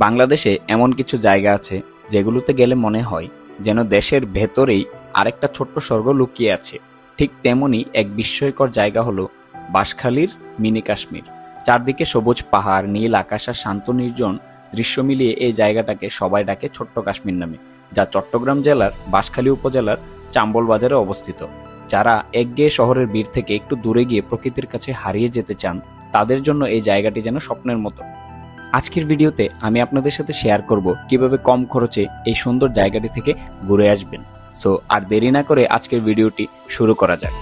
বাংলাদেশে এমন কিছু জায়গা আছে যেগুলোতে গেলে মনে হয় যেন দেশের ভেতরেই আরেকটা ছোট্ট স্বর্গ লুকিয়ে আছে। ঠিক তেমনই এক বিস্ময়কর জায়গা হলো বাঁশখালীর মিনি কাশ্মীর। চারদিকে সবুজ পাহাড়, নীল আকাশ আর শান্ত নির্জন দৃশ্য মিলিয়ে এই জায়গাটাকে সবাই ডাকে ছোট্ট কাশ্মীর নামে, যা চট্টগ্রাম জেলার বাঁশখালী উপজেলার চাম্বল বাজারে অবস্থিত। যারা একঘেয়ে শহরের ভিড় থেকে একটু দূরে গিয়ে প্রকৃতির কাছে হারিয়ে যেতে চান, তাদের জন্য এই জায়গাটি যেন স্বপ্নের মতো। আজকের ভিডিওতে আমি আপনাদের সাথে শেয়ার করব কিভাবে কম খরচে এই সুন্দর জায়গাটি থেকে ঘুরে আসবেন। সো আর দেরি না করে আজকের ভিডিওটি শুরু করা যাক।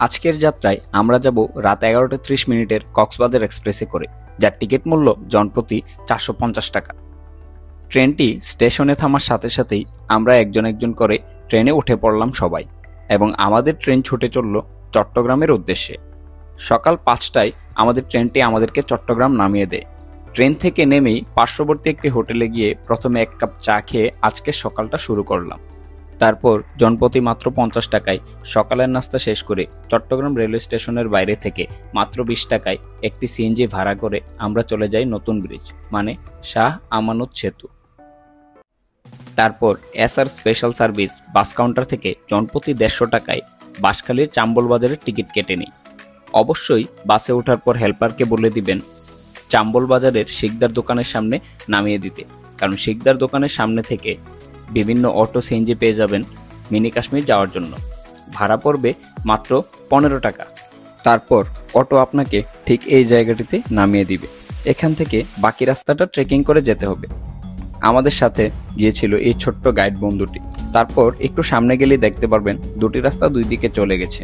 আজকের যাত্রায় আমরা যাব রাত 11:30 কক্সবাজার এক্সপ্রেসে করে, যার টিকিট মূল্য জনপ্রতি 450 টাকা। ট্রেনটি স্টেশনে থামার সাথে সাথেই আমরা একজন করে ট্রেনে উঠে পড়লাম সবাই, এবং আমাদের ট্রেন ছুটে চলল চট্টগ্রামের উদ্দেশ্যে। সকাল 5টায় আমাদের ট্রেনটি আমাদেরকে চট্টগ্রাম নামিয়ে দেয়। ট্রেন থেকে নেমেই পার্শ্ববর্তী একটি হোটেলে গিয়ে প্রথমে এক কাপ চা খেয়ে আজকের সকালটা শুরু করলাম। তারপর জনপ্রতি মাত্র 50 টাকায় সকালের নাস্তা শেষ করে চট্টগ্রাম রেলওয়ে স্টেশনের বাইরে থেকে মাত্র 20 টাকায় একটি সিএনজি ভাড়া করে আমরা চলে যাই নতুন ব্রিজ, মানে শাহ আমানত সেতু। তারপর SR special service bus counter থেকে জনপ্রতি 150 টাকায় বাঁশখালীর চাম্বল বাজারের টিকিট কেটে নিই। অবশ্যই বাসে ওঠার পর হেল্পারকে বলে দিবেন চাম্বল বাজারের শিকদার দোকানের সামনে নামিয়ে দিতে, কারণ শিকদার দোকানের সামনে থেকে বিভিন্ন অটো সিএনজি পেয়ে যাবেন মিনি কাশ্মীর যাওয়ার জন্য। ভাড়া পড়বে মাত্র 15 টাকা। তারপর অটো আপনাকে ঠিক এই জায়গাটিতে নামিয়ে দিবে। এখান থেকে বাকি রাস্তাটা ট্রেকিং করে যেতে হবে। আমাদের সাথে গিয়েছিল এই ছোট্ট গাইড বন্ধুটি। তারপর একটু সামনে গেলেই দেখতে পারবেন দুটি রাস্তা দুই দিকে চলে গেছে।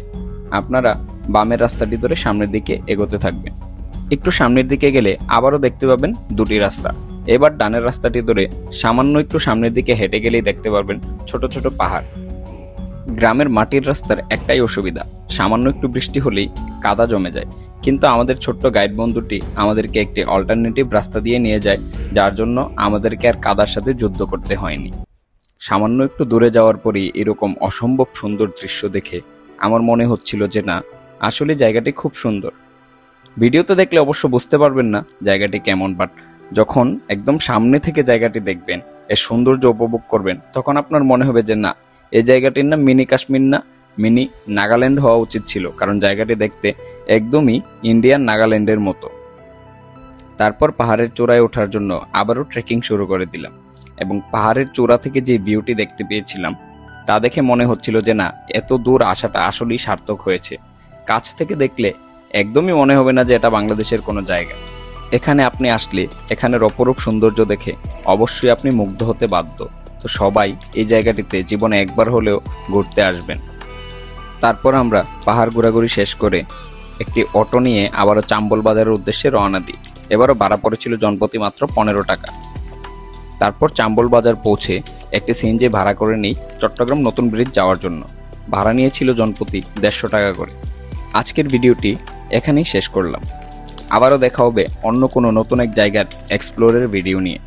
আপনারা বামের রাস্তাটি ধরে সামনের দিকে এগোতে থাকবেন। একটু সামনের দিকে গেলে আবারও দেখতে পাবেন দুটি রাস্তা। এবার ডানের রাস্তাটি ধরে সামান্য একটু সামনের দিকে হেঁটে গেলেই দেখতে পারবেন ছোট ছোট পাহাড়। গ্রামের মাটির রাস্তার একটাই অসুবিধা, সামান্য একটু বৃষ্টি হলেই কাদা জমে যায়। কিন্তু আমাদের ছোট্ট গাইড বন্ধুটি আমাদেরকে একটি অল্টারনেটিভ রাস্তা দিয়ে নিয়ে যায়, যার জন্য আমাদেরকে আর কাদার সাথে যুদ্ধ করতে হয়নি। সামান্য একটু দূরে যাওয়ার পরই এরকম অসম্ভব সুন্দর দৃশ্য দেখে আমার মনে হচ্ছিল যে না, আসলে জায়গাটি খুব সুন্দর। ভিডিওতে দেখলে অবশ্য বুঝতে পারবেন না জায়গাটি কেমন, বাট যখন একদম সামনে থেকে জায়গাটি দেখবেন, এর সৌন্দর্য উপভোগ করবেন, তখন আপনার মনে হবে যে না, এই জায়গাটির নাম মিনি কাশ্মীর না, মিনি নাগাল্যান্ড হওয়া উচিত ছিল, কারণ জায়গাটি দেখতে একদমই ইন্ডিয়ান নাগাল্যান্ডের মতো। তারপর পাহাড়ের চূড়ায় ওঠার জন্য আবারও ট্রেকিং শুরু করে দিলাম, এবং পাহাড়ের চূড়া থেকে যে ভিউটি দেখতে পেয়েছিলাম তা দেখে মনে হচ্ছিল যে না, এত দূর আসাটা আসলেই সার্থক হয়েছে। কাছ থেকে দেখলে একদমই মনে হবে না যে এটা বাংলাদেশের কোনো জায়গা। এখানে আপনি আসলে এখানের অপরূপ সৌন্দর্য দেখে অবশ্যই আপনি মুগ্ধ হতে বাধ্য। তো সবাই এই জায়গাটিতে জীবনে একবার হলেও ঘুরতে আসবেন। তারপর আমরা পাহাড় ঘোরাঘুরি শেষ করে একটি অটো নিয়ে আবারও চাম্বল বাজারের উদ্দেশ্যে রওনা দিই। এবারও ভাড়া পড়েছিল জনপ্রতি মাত্র 15 টাকা। তারপর চাম্বল বাজার পৌঁছে একটি সিএনজি ভাড়া করে নিই চট্টগ্রাম নতুন ব্রিজ যাওয়ার জন্য। ভাড়া নিয়েছিল জনপ্রতি 150 টাকা করে। আজকের ভিডিওটি এখানেই শেষ করলাম। আবারও দেখা হবে অন্য কোনো নতুন এক জায়গার এক্সপ্লোরের ভিডিও নিয়ে।